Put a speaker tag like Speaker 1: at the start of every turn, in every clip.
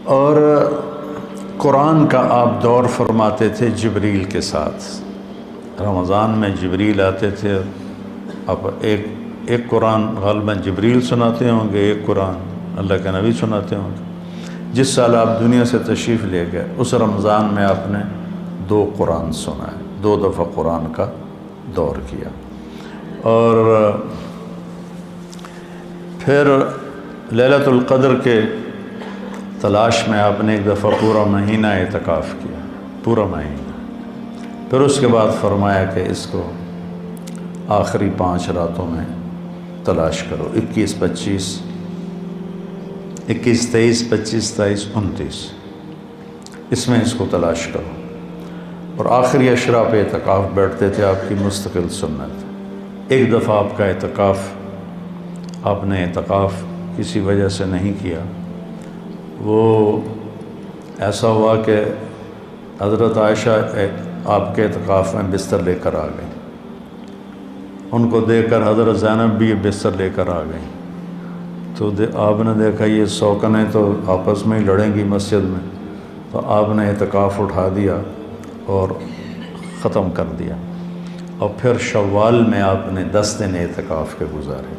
Speaker 1: اور قرآن کا آپ دور فرماتے تھے جبریل کے ساتھ۔ رمضان میں جبریل آتے تھے، اب ایک قرآن غالباً جبریل سناتے ہوں گے، ایک قرآن اللہ کے نبی سناتے ہوں گے۔ جس سال آپ دنیا سے تشریف لے گئے اس رمضان میں آپ نے 2 قرآن سنائے، 2 دفعہ قرآن کا دور کیا۔ اور پھر لیلۃ القدر کے تلاش میں آپ نے ایک دفعہ پورا مہینہ اعتکاف کیا، پورا مہینہ۔ پھر اس کے بعد فرمایا کہ اس کو آخری 5 راتوں میں تلاش کرو، 21، 25، 21، 23، 25، 27، 29، اس میں اس کو تلاش کرو۔ اور آخری اشرا پہ اعتکاف بیٹھتے تھے، آپ کی مستقل سنت۔ ایک دفعہ آپ کا اعتکاف، آپ نے اعتکاف کسی وجہ سے نہیں کیا، وہ ایسا ہوا کہ حضرت عائشہ آپ کے اعتکاف میں بستر لے کر آ گئیں۔ ان کو دیکھ کر حضرت زینب بھی بستر لے کر آ گئیں، تو آپ نے دیکھا یہ سوکنیں تو آپس میں ہی لڑیں گی مسجد میں، تو آپ نے اعتکاف اٹھا دیا اور ختم کر دیا۔ اور پھر شوال میں آپ نے 10 دن اعتکاف کے گزارے۔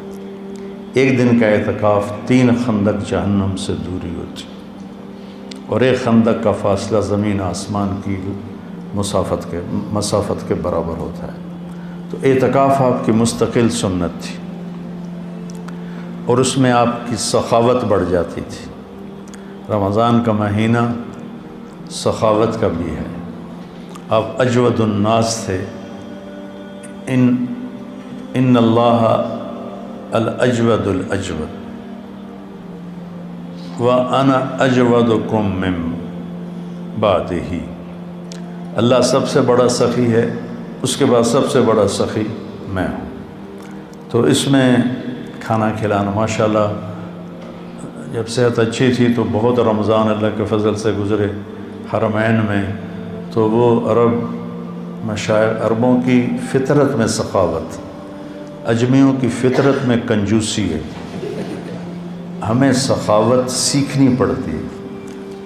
Speaker 1: ایک دن کا اعتکاف 3 خندق جہنم سے دوری ہوتی، اور ایک خندق کا فاصلہ زمین آسمان کی مسافت کے برابر ہوتا ہے۔ تو اعتکاف آپ کی مستقل سنت تھی، اور اس میں آپ کی سخاوت بڑھ جاتی تھی۔ رمضان کا مہینہ سخاوت کا بھی ہے۔ آپ اجود الناس تھے، ان اللہ الاجود الاجود وَأَنَا أَجْوَدُكُم مِّن بَعْدِهِ۔ اللہ سب سے بڑا سخی ہے، اس کے بعد سب سے بڑا سخی میں ہوں۔ تو اس میں کھانا کھلانا ماشاءاللہ، جب صحت اچھی تھی تو بہت رمضان اللہ کے فضل سے گزرے حرمین میں، تو وہ عربوں کی فطرت میں سخاوت، اجمیوں کی فطرت میں کنجوسی ہے۔ ہمیں سخاوت سیکھنی پڑتی ہے،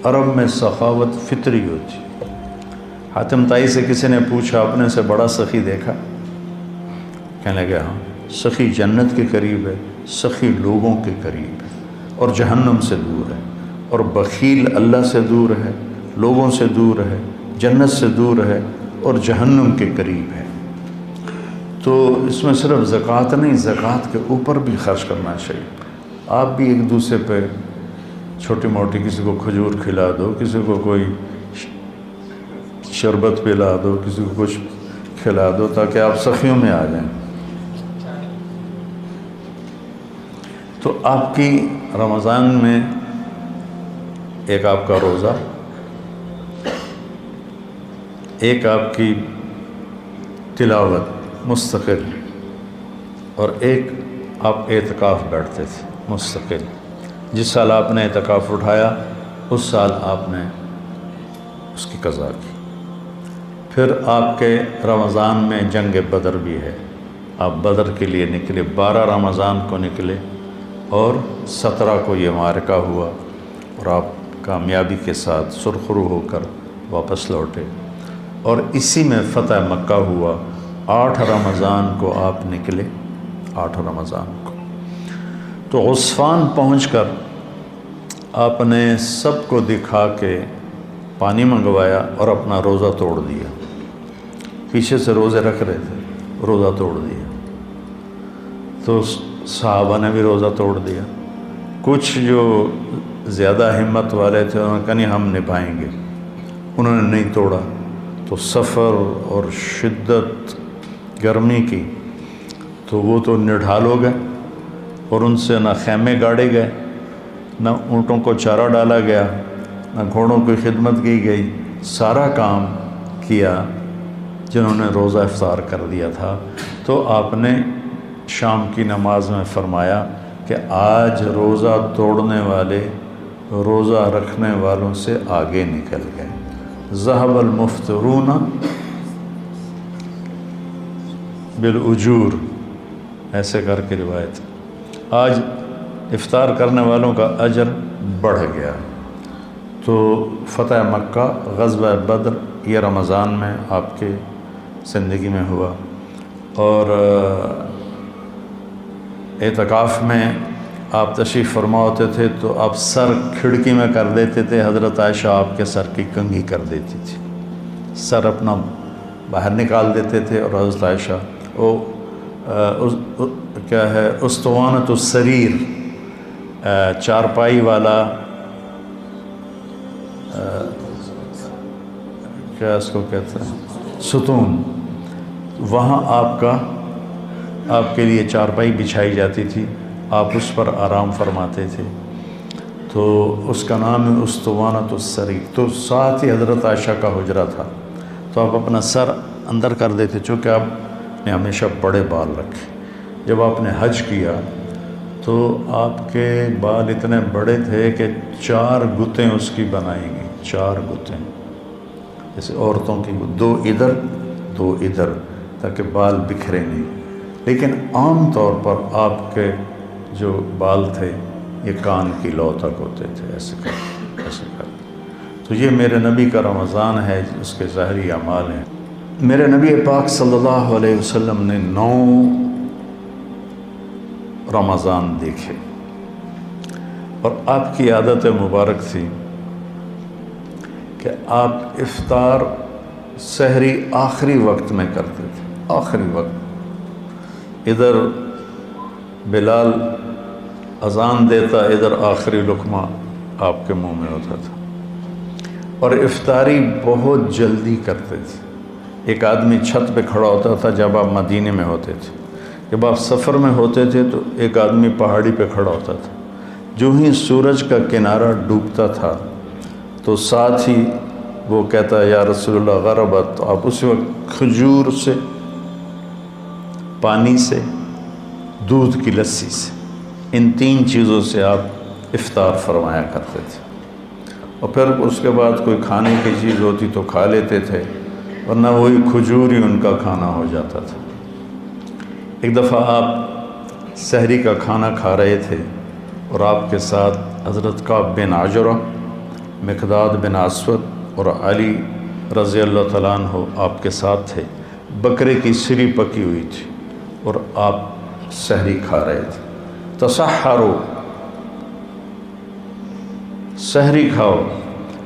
Speaker 1: عرب میں سخاوت فطری ہوتی ہے۔ حاتم طائی سے کسی نے پوچھا اپنے سے بڑا سخی دیکھا؟ کہنے لگے ہاں، سخی جنت کے قریب ہے، سخی لوگوں کے قریب ہے، اور جہنم سے دور ہے، اور بخیل اللہ سے دور ہے، لوگوں سے دور ہے، جنت سے دور ہے، اور جہنم کے قریب ہے۔ تو اس میں صرف زکوٰۃ نہیں، زکوٰۃ کے اوپر بھی خرچ کرنا چاہیے۔ آپ بھی ایک دوسرے پہ چھوٹی موٹی، کسی کو کھجور کھلا دو، کسی کو کوئی شربت پلا دو، کسی کو کچھ کھلا دو، تاکہ آپ سخیوں میں آ جائیں۔ تو آپ کی رمضان میں ایک آپ کا روزہ، ایک آپ کی تلاوت مستقل، اور ایک آپ اعتکاف بیٹھتے تھے مستقل۔ جس سال آپ نے اعتکاف اٹھایا اس سال آپ نے اس کی قضا کی۔ پھر آپ کے رمضان میں جنگ بدر بھی ہے، آپ بدر کے لیے نکلے، 12 رمضان کو نکلے، اور 17 کو یہ معرکہ ہوا، اور آپ کامیابی کے ساتھ سرخرو ہو کر واپس لوٹے، اور اسی میں فتح مکہ ہوا۔ 8 رمضان کو آپ نکلے، 8 رمضان کو۔ تو غصفان پہنچ کر آپ نے سب کو دکھا کے پانی منگوایا اور اپنا روزہ توڑ دیا۔ پیچھے سے روزے رکھ رہے تھے، روزہ توڑ دیا۔ تو صحابہ نے بھی روزہ توڑ دیا۔ کچھ جو زیادہ ہمت والے تھے انہوں نے کہا نہیں ہم نبھائیں گے، انہوں نے نہیں توڑا۔ تو سفر اور شدت گرمی کی، تو وہ تو نڈھال ہو گئے، اور ان سے نہ خیمے گاڑے گئے، نہ اونٹوں کو چارہ ڈالا گیا، نہ گھوڑوں کی خدمت کی گئی۔ سارا کام کیا جنہوں نے روزہ افطار کر دیا تھا۔ تو آپ نے شام کی نماز میں فرمایا کہ آج روزہ توڑنے والے روزہ رکھنے والوں سے آگے نکل گئے۔ ذہب المفطرون بالاجور، ایسے کر کے روایت، آج افطار کرنے والوں کا اجر بڑھ گیا۔ تو فتح مکہ، غزوہ بدر یہ رمضان میں آپ کے زندگی میں ہوا، اور اعتکاف میں آپ تشریف فرما ہوتے تھے تو آپ سر کھڑکی میں کر دیتے تھے، حضرت عائشہ آپ کے سر کی کنگھی کر دیتی تھی، سر اپنا باہر نکال دیتے تھے، اور حضرت عائشہ وہ کیا ہے اسطوانۃ السریر، چارپائی والا، کیا اس کو کہتے ہیں، ستون، وہاں آپ کے لیے چارپائی بچھائی جاتی تھی، آپ اس پر آرام فرماتے تھے، تو اس کا نام ہے اسطوانۃ السریر۔ تو ساتھ ہی حضرت عائشہ کا حجرہ تھا، تو آپ اپنا سر اندر کر دیتے، چونکہ آپ نے ہمیشہ بڑے بال رکھے۔ جب آپ نے حج کیا تو آپ کے بال اتنے بڑے تھے کہ 4 گتیں اس کی بنائی گئی، 4 گتیں، جیسے عورتوں کی 2 ادھر 2 ادھر، تاکہ بال بکھرے نہیں۔ لیکن عام طور پر آپ کے جو بال تھے یہ کان کی لو تک ہوتے تھے، ایسے کر۔ تو یہ میرے نبی کا رمضان ہے، اس کے ظاہری اعمال ہیں۔ میرے نبی پاک صلی اللہ علیہ وسلم نے 9 رمضان دیکھے، اور آپ کی عادت مبارک تھی کہ آپ افطار سحری آخری وقت میں کرتے تھے، آخری وقت، ادھر بلال اذان دیتا، ادھر آخری لقمہ آپ کے منہ میں ہوتا تھا، اور افطاری بہت جلدی کرتے تھے۔ ایک آدمی چھت پہ کھڑا ہوتا تھا جب آپ مدینے میں ہوتے تھے، جب آپ سفر میں ہوتے تھے تو ایک آدمی پہاڑی پہ کھڑا ہوتا تھا، جو ہی سورج کا کنارہ ڈوبتا تھا تو ساتھ ہی وہ کہتا یا رسول اللہ غربت، تو آپ اسی وقت کھجور سے، پانی سے، دودھ کی لسی سے، ان 3 چیزوں سے آپ افطار فرمایا کرتے تھے، اور پھر اس کے بعد کوئی کھانے کی چیز ہوتی تو کھا لیتے تھے، ورنہ وہی کھجور ہی ان کا کھانا ہو جاتا تھا۔ ایک دفعہ آپ سحری کا کھانا کھا رہے تھے، اور آپ کے ساتھ حضرت کعب بن عجرہ، مقداد بن اسود اور علی رضی اللہ تعالیٰ عنہ آپ کے ساتھ تھے۔ بکرے کی سری پکی ہوئی تھی اور آپ سحری کھا رہے تھے۔ تسحروا، سحری کھاؤ۔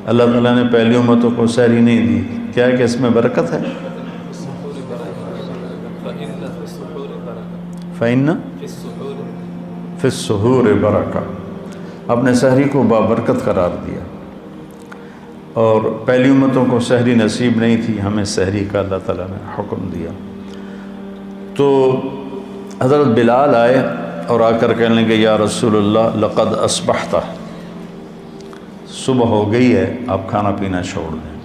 Speaker 1: اللہ تعالیٰ نے پہلی امتوں کو سحری نہیں دی، کیا ہے کہ اس میں برکت ہے؟ فَإِنَّ فِي السُّحُورِ بَرَكَةٌ، آپ نے سحری کو بابرکت قرار دیا، اور پہلی امتوں کو سحری نصیب نہیں تھی، ہمیں سحری کا اللہ تعالیٰ نے حکم دیا۔ تو حضرت بلال آئے اور آ کر کہنے لگے یا رسول اللہ لقد اصبحت، صبح ہو گئی ہے، آپ کھانا پینا چھوڑ دیں۔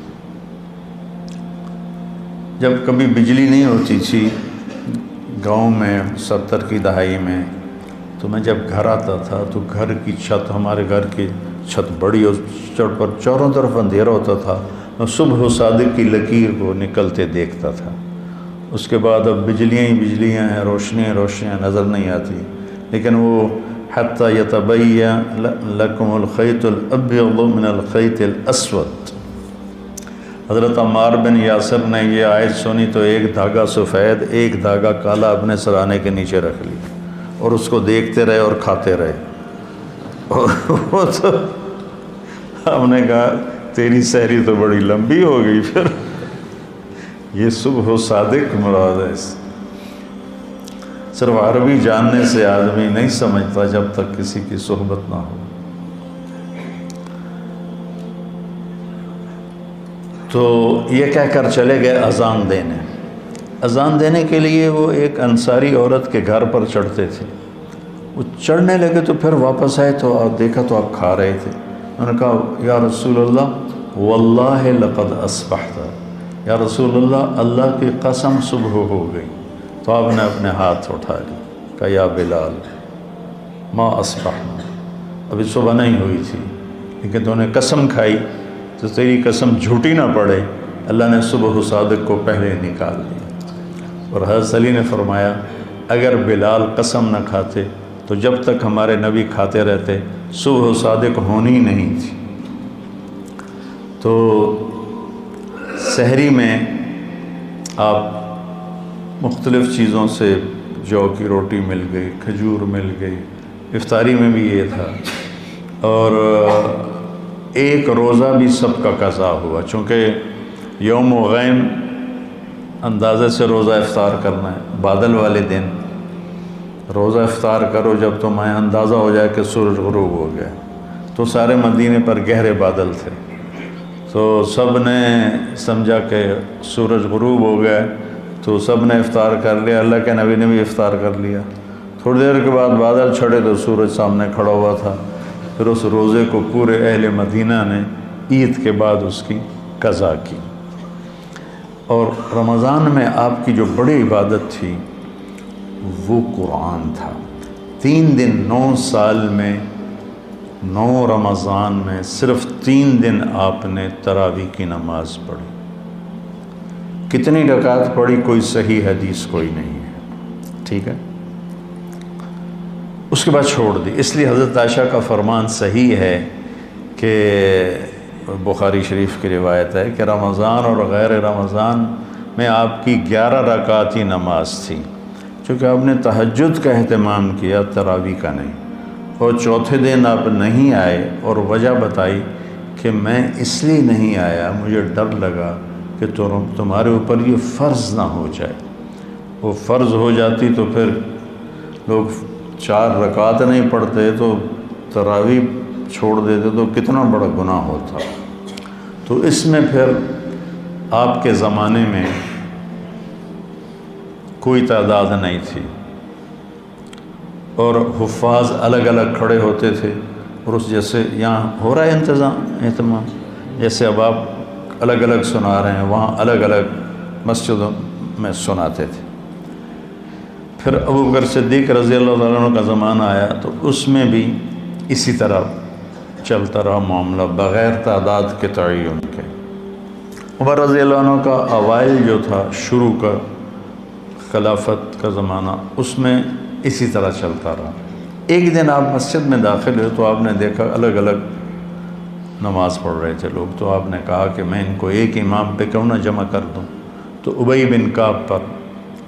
Speaker 1: جب کبھی بجلی نہیں ہوتی تھی گاؤں میں 70 کی دہائی میں، تو میں جب گھر آتا تھا تو گھر کی چھت، ہمارے گھر کی چھت بڑی، اور چھت پر چاروں طرف اندھیرا ہوتا تھا، میں صبح و صادق کی لکیر کو نکلتے دیکھتا تھا۔ اس کے بعد اب بجلیاں ہی بجلیاں ہیں، روشنیاں نظر نہیں آتی، لیکن وہ حتی یتبین لکم الخیط الابیض من الخیط الاسود، حضرت عمار بن یاسر نے یہ آیت سنی تو ایک دھاگا سفید، ایک دھاگا کالا اپنے سرانے کے نیچے رکھ لی، اور اس کو دیکھتے رہے اور کھاتے رہے۔ وہ تو ہم نے کہا تیری سحری تو بڑی لمبی ہو گئی، پھر یہ صبح و صادق مراد ہے۔ صرف عربی جاننے سے آدمی نہیں سمجھتا جب تک کسی کی صحبت نہ ہو۔ تو یہ کہہ کر چلے گئے اذان دینے۔ اذان دینے کے لیے وہ ایک انصاری عورت کے گھر پر چڑھتے تھے، وہ چڑھنے لگے تو پھر واپس آئے تو آپ دیکھا تو آپ کھا رہے تھے۔ انہوں نے کہا یا رسول اللہ واللہ لقد اصبحت، یا رسول اللہ اللہ کی قسم صبح ہو گئی۔ تو آپ نے اپنے ہاتھ اٹھا لی، کہا یا بلال ما اصبحنا، ابھی صبح نہیں ہوئی تھی، لیکن تو نے قسم کھائی تو تیری قسم جھوٹی نہ پڑے، اللہ نے صبح و صادق کو پہلے نکال دیا۔ اور حضرت علی نے فرمایا اگر بلال قسم نہ کھاتے تو جب تک ہمارے نبی کھاتے رہتے صبح و صادق ہونی نہیں تھی۔ تو سحری میں آپ مختلف چیزوں سے جو کی روٹی مل گئی، کھجور مل گئی، افطاری میں بھی یہ تھا، اور ایک روزہ بھی سب کا قضا ہوا، چونکہ یوم غیم اندازے سے روزہ افطار کرنا ہے، بادل والے دن روزہ افطار کرو جب تمہیں اندازہ ہو جائے کہ سورج غروب ہو گیا۔ تو سارے مدینے پر گہرے بادل تھے، تو سب نے سمجھا کہ سورج غروب ہو گیا، تو سب نے افطار کر لیا، اللہ کے نبی نے بھی افطار کر لیا۔ تھوڑی دیر کے بعد بادل چھڑے تو سورج سامنے کھڑا ہوا تھا، پھر اس روزے کو پورے اہل مدینہ نے عید کے بعد اس کی قضا کی۔ اور رمضان میں آپ کی جو بڑی عبادت تھی وہ قرآن تھا۔ 3 دن 9 سال میں 9 رمضان میں صرف 3 دن آپ نے تراویح کی نماز پڑھی۔ کتنی رکعت پڑھی کوئی صحیح حدیث کوئی نہیں ہے، ٹھیک ہے، اس کے بعد چھوڑ دی۔ اس لیے حضرت عائشہ کا فرمان صحیح ہے کہ بخاری شریف کی روایت ہے کہ رمضان اور غیر رمضان میں آپ کی 11 رکعتی نماز تھی، چونکہ آپ نے تہجد کا اہتمام کیا، تراویح کا نہیں۔ اور چوتھے دن آپ نہیں آئے اور وجہ بتائی کہ میں اس لیے نہیں آیا، مجھے ڈر لگا کہ تمہارے اوپر یہ فرض نہ ہو جائے، وہ فرض ہو جاتی تو پھر لوگ 4 رکعت نہیں پڑھتے تو تراویح چھوڑ دیتے تو کتنا بڑا گناہ ہوتا۔ تو اس میں پھر آپ کے زمانے میں کوئی تعداد نہیں تھی، اور حفاظ الگ الگ کھڑے ہوتے تھے، اور اس جیسے یہاں ہو رہا ہے اہتمام، جیسے اب آپ الگ الگ سنا رہے ہیں، وہاں الگ الگ مسجدوں میں سناتے تھے۔ پھر ابوبکر صدیق رضی اللہ عنہ کا زمانہ آیا تو اس میں بھی اسی طرح چلتا رہا معاملہ بغیر تعداد کے تعین کے۔ عمر رضی اللہ عنہ کا اوائل جو تھا، شروع کا خلافت کا زمانہ، اس میں اسی طرح چلتا رہا۔ ایک دن آپ مسجد میں داخل ہوئے تو آپ نے دیکھا الگ الگ نماز پڑھ رہے تھے لوگ، تو آپ نے کہا کہ میں ان کو ایک امام پہ کیوں نہ جمع کر دوں، تو ابی بن کعب پر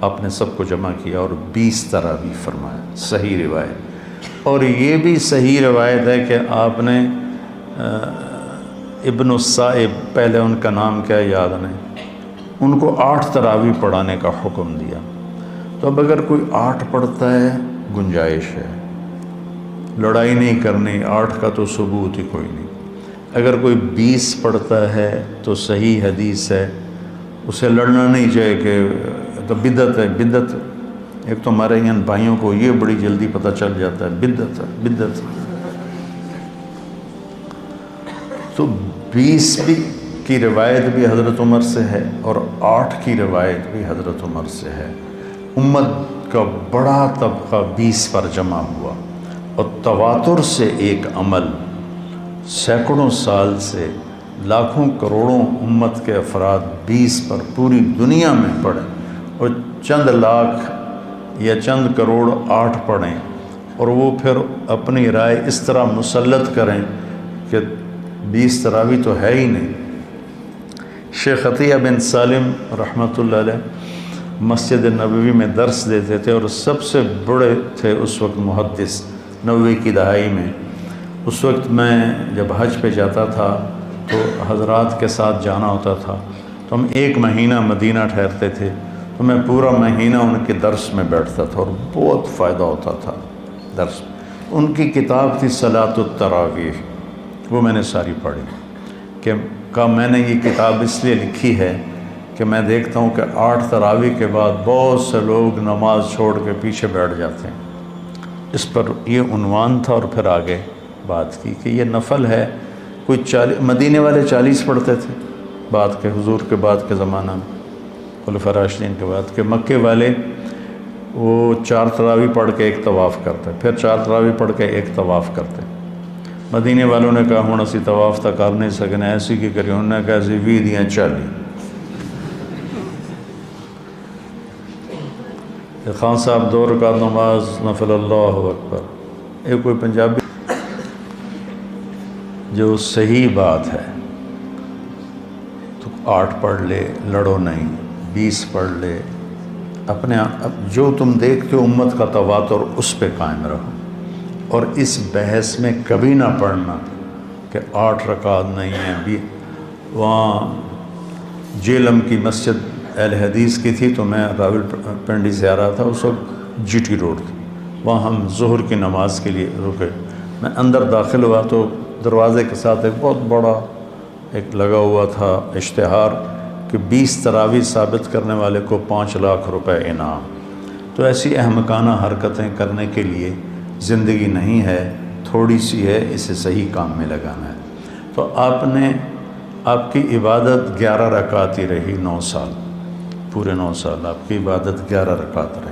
Speaker 1: آپ نے سب کو جمع کیا اور 20 تراویح فرمایا، صحیح روایت۔ اور یہ بھی صحیح روایت ہے کہ آپ نے ابن الصائب، پہلے ان کا نام کیا یاد نہیں، ان کو 8 تراویح پڑھانے کا حکم دیا۔ تو اب اگر کوئی 8 پڑھتا ہے گنجائش ہے، لڑائی نہیں کرنی، 8 کا تو ثبوت ہی کوئی نہیں۔ اگر کوئی 20 پڑھتا ہے تو صحیح حدیث ہے، اسے لڑنا نہیں چاہیے کہ تو بدعت ہے، بدعت۔ ایک تو ہمارے یہاں بھائیوں کو یہ بڑی جلدی پتہ چل جاتا ہے بدعت ہے، بدعت۔ تو 20 کی روایت بھی حضرت عمر سے ہے اور 8 کی روایت بھی حضرت عمر سے ہے۔ امت کا بڑا طبقہ 20 پر جمع ہوا، اور تواتر سے ایک عمل سینکڑوں سال سے لاکھوں کروڑوں امت کے افراد 20 پر پوری دنیا میں پڑھیں، اور چند لاکھ یا چند کروڑ 8 پڑھیں، اور وہ پھر اپنی رائے اس طرح مسلط کریں کہ 20 تراویح تو ہے ہی نہیں۔ شیخ عطیہ بن سالم رحمۃ اللہ علیہ مسجد نبوی میں درس دیتے تھے، اور سب سے بڑے تھے اس وقت محدث 90 کی دہائی میں۔ اس وقت میں جب حج پہ جاتا تھا تو حضرات کے ساتھ جانا ہوتا تھا، تو ہم 1 مہینہ مدینہ ٹھہرتے تھے، تو میں پورا مہینہ ان کے درس میں بیٹھتا تھا اور بہت فائدہ ہوتا تھا درس۔ ان کی کتاب تھی صلاۃ التراویح، وہ میں نے ساری پڑھی کہ میں نے یہ کتاب اس لیے لکھی ہے کہ میں دیکھتا ہوں کہ 8 تراویح کے بعد بہت سے لوگ نماز چھوڑ کے پیچھے بیٹھ جاتے ہیں۔ اس پر یہ عنوان تھا، اور پھر آگے بات کی کہ یہ نفل ہے۔ کوئی 40 مدینے والے 40 پڑھتے تھے بعد کے، حضور کے بعد کے زمانہ میں، خلفاء راشدین کے بعد کے۔ مکے والے وہ 4 تراویح پڑھ کے ایک طواف کرتے، پھر 4 تراویح پڑھ کے ایک طواف کرتے۔ مدینے والوں نے کہا ہوں اسی طواف تک کر نہیں سکنے، ایسی کی کری، انہوں نے کہا ایسی 20 دیاں 40۔ خان صاحب 2 رکعت نماز نفل، اللہ اکبر۔ ایک کوئی پنجابی جو صحیح بات ہے 8 پڑھ لے، لڑو نہیں، 20 پڑھ لے، اپنے جو تم دیکھتے ہو امت کا تواتر اس پہ قائم رہو، اور اس بحث میں کبھی نہ پڑھنا کہ 8 رکعت نہیں ہیں۔ بھی وہاں جیلم کی مسجد اہل حدیث کی تھی، تو میں راول پنڈی سے آ رہا تھا، اس وقت جی ٹی روڈ تھی، وہاں ہم ظہر کی نماز کے لیے رکے۔ میں اندر داخل ہوا تو دروازے کے ساتھ ایک بہت بڑا ایک لگا ہوا تھا اشتہار کہ 20 تراویح ثابت کرنے والے کو 5 لاکھ روپے انعام۔ تو ایسی احمقانہ حرکتیں کرنے کے لیے زندگی نہیں ہے، تھوڑی سی ہے، اسے صحیح کام میں لگانا ہے۔ تو آپ کی عبادت 11 رکعت ہی رہی، 9 سال، پورے 9 سال آپ کی عبادت 11 رکعت رہی۔